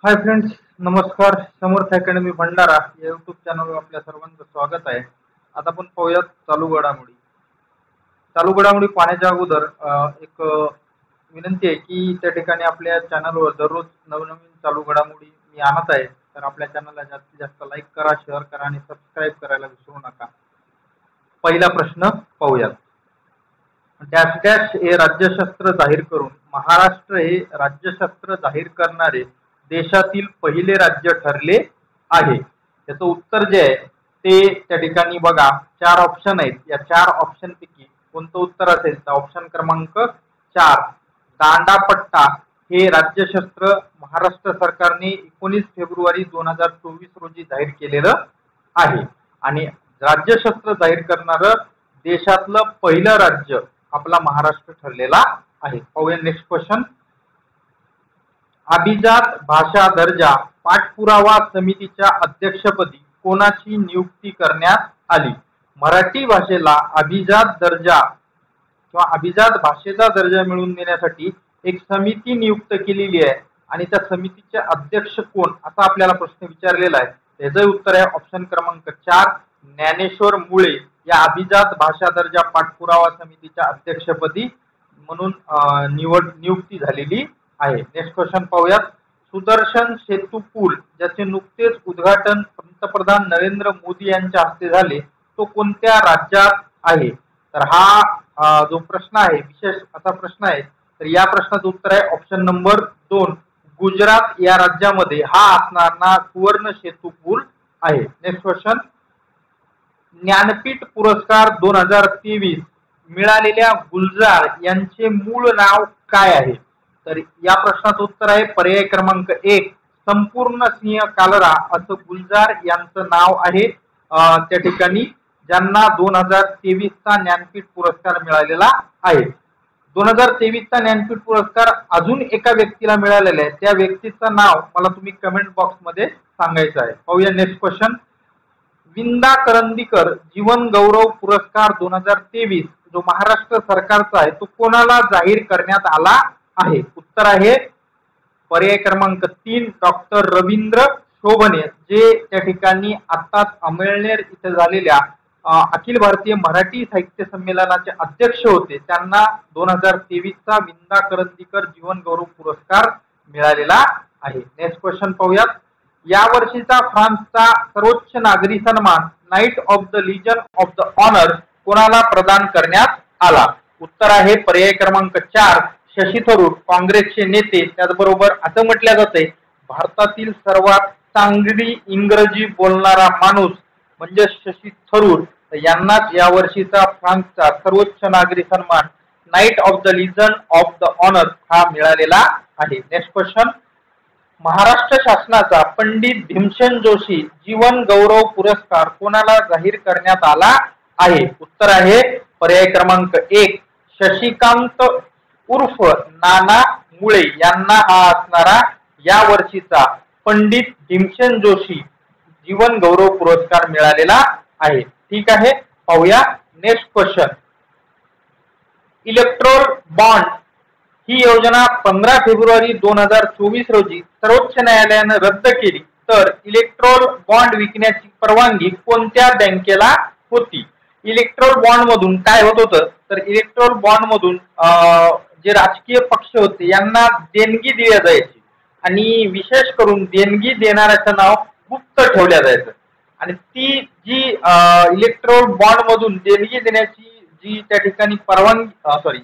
Hi friends, नमस्कार. समर्थ academy Bhandara या YouTube चॅनलवर आपल्या सर्वांचं स्वागत आहे. आता आपण पाहूयात चालू घडामोडी. चालू घडामोडी पाहण्याच्या अगोदर एक विनंती आहे की त्या ठिकाणी आपल्या चॅनलवर दररोज नवनवीन चालू घडामोडी मी आणत आहे. तर आपल्या चॅनलला जास्तीत जास्त लाईक करा, शेअर करा आणि सबस्क्राईब करायला विसरू नका. पहिला प्रश्न पाहूयात. डॅश डॅश हे राज्यशास्त्र जाहीर करून महाराष्ट्र हे राज्यशास्त्र जाहीर करणारे देशातील पहिले राज्य ठरले आहे. याचं उत्तर जे आहे ते त्या ठिकाणी बघा, चार ऑप्शन आहेत. या चार ऑप्शन पैकी कोणतं उत्तर असेल तर ऑप्शन क्रमांक 4 दांडापट्टा हे राज्यशास्त्र महाराष्ट्र सरकारने 19 फेब्रुवारी 2024 रोजी जाहीर केलेलं आहे. आणि राज्यशास्त्र जाहीर करणारं देशातलं पहिलं राज्य आपला महाराष्ट्र ठरलेला आहे. पाहूया नेक्स्ट क्वेश्चन. अभिजात भाषा दर्जा पाठपुरावा समितीच्या अध्यक्षपदी कोणाची नियुक्ती करण्यात आली? मराठी भाषेला अभिजात दर्जा किंवा अभिजात भाषेचा दर्जा मिळवून देण्यासाठी एक समिती नियुक्त केलेली आहे आणि त्या समितीचे अध्यक्ष कोण असा आपल्याला प्रश्न विचारलेला आहे. त्याचं उत्तर आहे ऑप्शन क्रमांक 4 ज्ञानेश्वर मुळे या अभिजात भाषा दर्जा पाठपुरावा समितीच्या अध्यक्षपदी म्हणून नियुक्ती झालेली आहे. नेक्स्ट क्वेश्चन पाहूयात. सुदर्शन सेतू पूल ज्याचे नुकतेच उद्घाटन पंतप्रधान नरेंद्र मोदी यांच्या हस्ते झाले तो कोणत्या राज्यात आहे? तर हा जो प्रश्न आहे विशेष असा प्रश्न आहे. तर या प्रश्नाचं उत्तर आहे ऑप्शन नंबर 2 गुजरात या राज्यामध्ये हा असणारा सुवर्ण सेतू पूल आहे. Next question. ज्ञानपीठ पुरस्कार 2023 मिळालेल्या गुलजार यांचे मूळ नाव काय आहे? तर या प्रश्नाचं उत्तर आहे पर्याय क्रमांक 1 संपूर्ण सिंह कालरा असं गुलजार यांचं नाव आहे. त्या ठिकाणी ज्यांना 2023 चा ज्ञानपीठ पुरस्कार मिळालेला आहे. 2023 चा ज्ञानपीठ पुरस्कार अजून एका व्यक्तीला मिळालेला आहे. त्या व्यक्तीचं नाव मला तुम्ही कमेंट बॉक्स मध्ये सांगायचं आहे. पाहूया नेक्स्ट क्वेश्चन. विंदा करंदीकर जीवन गौरव पुरस्कार 2023 जो महाराष्ट्र सरकारचा आहे तो कोणाला जाहीर करण्यात आला आहे? उत्तर आहे पर्याय क्रमांक 3 डॉक्टर रवींद्र शोभणे जे त्या ठिकाणी आताच अमळनेर इथे झालेल्या अखिल भारतीय मराठी साहित्य संमेलनाचे अध्यक्ष होते. त्यांना 2023 चा विंदा करंदीकर जीवन गौरव पुरस्कार मिळालेला आहे. नेक्स्ट क्वेश्चन पाहूयात. या वर्षीचा फ्रान्सचा सर्वोच्च नागरी सन्मान knight of the legion of the honour कोणाला प्रदान करण्यात आला? उत्तर आहे पर्याय क्रमांक 4 शशी थरूर काँग्रेसचे नेते. त्याचबरोबर असं म्हटलं जाते भारतातील सर्वात चांगली इंग्रजी बोलणारा माणूस म्हणजे शशी थरूर यांनाच या वर्षीचा फ्रान्सचा सर्वोच्च नागरी सन्मान knight of the legion of the honour हा मिळालेला आहे. Next question. महाराष्ट्र शासनाचा पंडित भीमसेन जोशी जीवन गौरव पुरस्कार कोणाला जाहीर करण्यात आला आहे? उत्तर आहे पर्याय क्रमांक 1 शशिकांत उर्फ नाना मुळे यांना हा असणारा या वर्षीचा पंडित भीमसेन जोशी जीवन गौरव पुरस्कार मिळालेला आहे. ठीक आहे, पाहूया नेक्स्ट क्वेश्चन. इलेक्ट्रोल बॉन्ड ही योजना 15 फेब्रुवारी 2024 रोजी सर्वोच्च न्यायालयाने रद्द केली. तर इलेक्ट्रोल बॉन्ड विकण्याची परवानगी कोणत्या बँकेला होती? इलेक्ट्रोल बॉन्ड मधून काय होत होतं तर इलेक्ट्रोल बॉन्ड मधून जे राजकीय पक्ष होते यांना देणगी दिल्या जायची आणि विशेष करून देणगी देणाऱ्याचं नाव गुप्त ठेवल्या जायचं. आणि ती जी इलेक्ट्रोल बॉन्ड मधून देणगी देण्याची जी त्या ठिकाणी परवानगी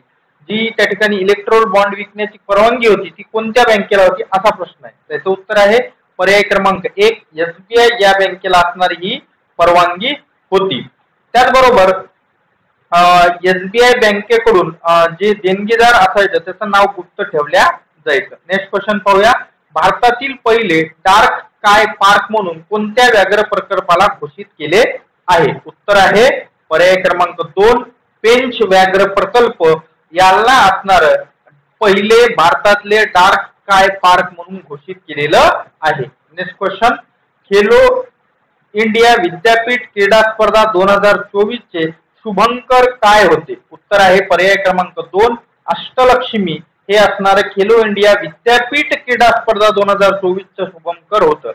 जी त्या ठिकाणी इलेक्ट्रोल बॉन्ड विकण्याची परवानगी होती ती कोणत्या बँकेला होती असा प्रश्न आहे. त्याचं उत्तर आहे पर्याय क्रमांक 1 SBI या बँकेला असणारी ही परवानगी होती. त्याचबरोबर SBI बँकेकडून जे देणगीदार असायचं त्याचं नाव गुप्त ठेवल्या जायचं. नेक्स्ट क्वेश्चन पाहूया. भारतातील पहिले डार्क स्काय पार्क म्हणून कोणत्या व्याघ्र प्रकल्पाला घोषित केले आहे? उत्तर आहे पर्याय क्रमांक 2 पेंच व्याघ्र प्रकल्प याला असणार पहिले भारतातले डार्क स्काय पार्क म्हणून घोषित केलेलं आहे. Next question. खेलो इंडिया विद्यापीठ क्रीडा स्पर्धा 2024 चे शुभंकर काय होते? उत्तर आहे पर्याय क्रमांक 2 अष्टलक्ष्मी हे असणारं खेलो इंडिया विद्यापीठ क्रीडा स्पर्धा 2024चं शुभंकर होतं.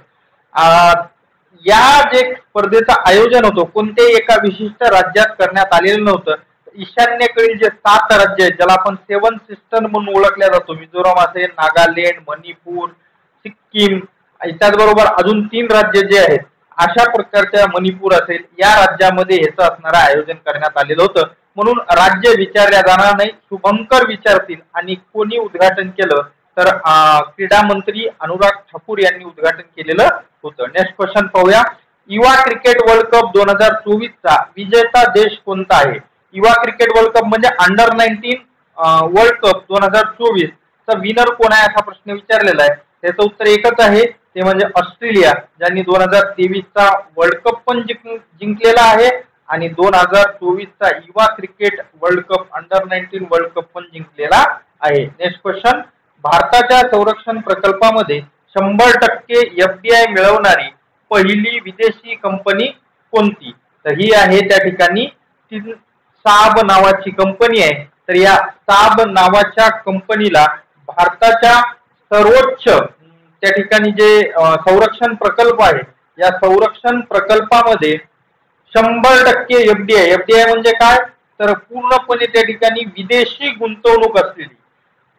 या जे स्पर्धेचं आयोजन होतं कोणत्याही एका विशिष्ट राज्यात करण्यात आलेलं नव्हतं. ईशान्येकडील जे 7 राज्य आहेत ज्याला आपण 7 सिस्टर म्हणून ओळखल्या जातो, मिझोराम असेल, नागालँड, मणिपूर, सिक्कीम, त्याचबरोबर अजून 3 राज्य जे आहेत अशा प्रकारच्या मणिपूर असेल या राज्यामध्ये याचं असणारं आयोजन करण्यात आलेलं होतं. म्हणून राज्य विचारल्या जाणार नाही, शुभंकर विचारतील. आणि कोणी उद्घाटन केलं तर क्रीडा मंत्री अनुराग ठाकूर यांनी उद्घाटन केलेलं होतं. नेक्स्ट क्वेश्चन पाहूया. युवा क्रिकेट वर्ल्ड कप 2024चा विजेता देश कोणता आहे? युवा क्रिकेट वर्ल्ड कप म्हणजे अंडर 19 वर्ल्ड कप 2024 चा विनर कोण आहे असा प्रश्न विचारलेला आहे. त्याचं उत्तर एकच आहे, ते म्हणजे ऑस्ट्रेलिया, ज्यांनी 2023चा वर्ल्ड कप पण जिंकलेला आहे आणि 2024चा युवा cricket world cup under 19 world cup पण जिंकलेला आहे. Next question. भारताच्या संरक्षण प्रकल्पामध्ये 100% FDI मिळवणारी पहिली विदेशी कंपनी कोणती? तर ही आहे त्या ठिकाणी साब नावाची कंपनी आहे. तर या साब नावाच्या कंपनीला भारताच्या सर्वोच्च त्या ठिकाणी जे संरक्षण प्रकल्प आहे या संरक्षण प्रकल्पामध्ये 100% FDI म्हणजे काय तर पूर्णपणे त्या ठिकाणी विदेशी गुंतवणूक असलेली.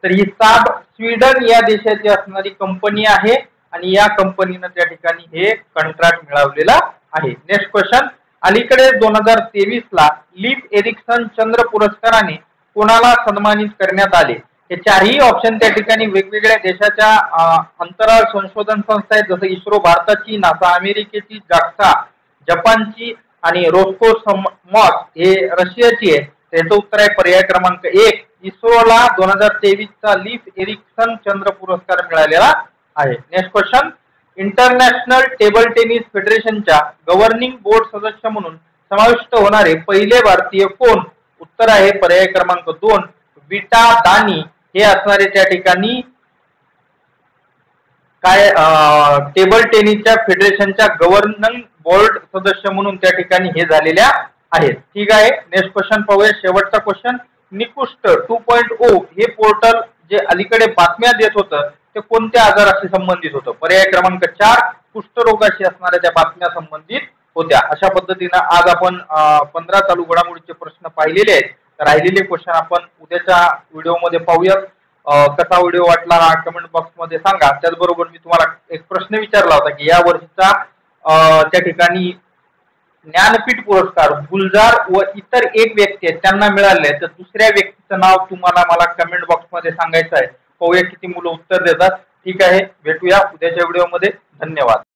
तर ही साब स्वीडन या देशाची असणारी कंपनी आहे आणि या कंपनीनं त्या ठिकाणी हे कॉन्ट्रॅक्ट मिळवलेला आहे. Next question. अलीकडे 2023ला लिफ एरिक्सन चंद्र पुरस्काराने कोणाला सन्मानित करण्यात आले? हे चारही ऑप्शन त्या ठिकाणी वेगवेगळ्या देशाच्या अंतराळ संशोधन संस्था आहेत, जसं इस्रो भारताची, नासा अमेरिकेची, जाक्सा जपानची आणि रोस्कोसमॉस हे रशियाची आहे. त्याचं उत्तर आहे पर्याय क्रमांक 1. इस्रोला 2023चा लिफ एरिक्सन चंद्र पुरस्कार मिळालेला आहे. Next question. International table tennis फेडरेशनच्या गव्हर्निंग बोर्ड सदस्य म्हणून समाविष्ट होणारे पहिले भारतीय कोण? उत्तर आहे पर्याय क्रमांक 2. विटा दानी हे असणारे त्या ठिकाणी काय टेबल टेनिसच्या फेडरेशनच्या गव्हर्निंग बोर्ड सदस्य म्हणून त्या ठिकाणी हे झालेल्या आहेत. ठीक आहे. नेक्स्ट क्वेश्चन पाहूया. शेवटचा क्वेश्चन. निकुष्ट 2.0 हे पोर्टल जे अलीकडे बातम्या देत होतं ते कोणत्या आजाराशी संबंधित होतं? पर्याय क्रमांक 4. कुष्ठरोगाशी असणाऱ्या त्या बातम्या संबंधित होत्या. अशा पद्धतीनं आज आपण 15 चालू घडामोडीचे प्रश्न पाहिलेले आहेत. राहिलेले क्वेश्चन आपण उद्याच्या व्हिडिओमध्ये पाहूयात. कसा व्हिडिओ वाटला हा कमेंट बॉक्स मध्ये सांगा. त्याचबरोबर मी तुम्हाला एक प्रश्न विचारला होता की या वर्षीचा त्या ठिकाणी ज्ञानपीठ पुरस्कार गुलजार व इतर एक व्यक्ती आहेत त्यांना मिळाले, तर दुसऱ्या व्यक्तीचं नाव तुम्हाला मला कमेंट बॉक्स मध्ये सांगायचं आहे. पाहूया किती मुलं उत्तर देतात. ठीक आहे, भेटूया उद्याच्या व्हिडिओमध्ये. धन्यवाद.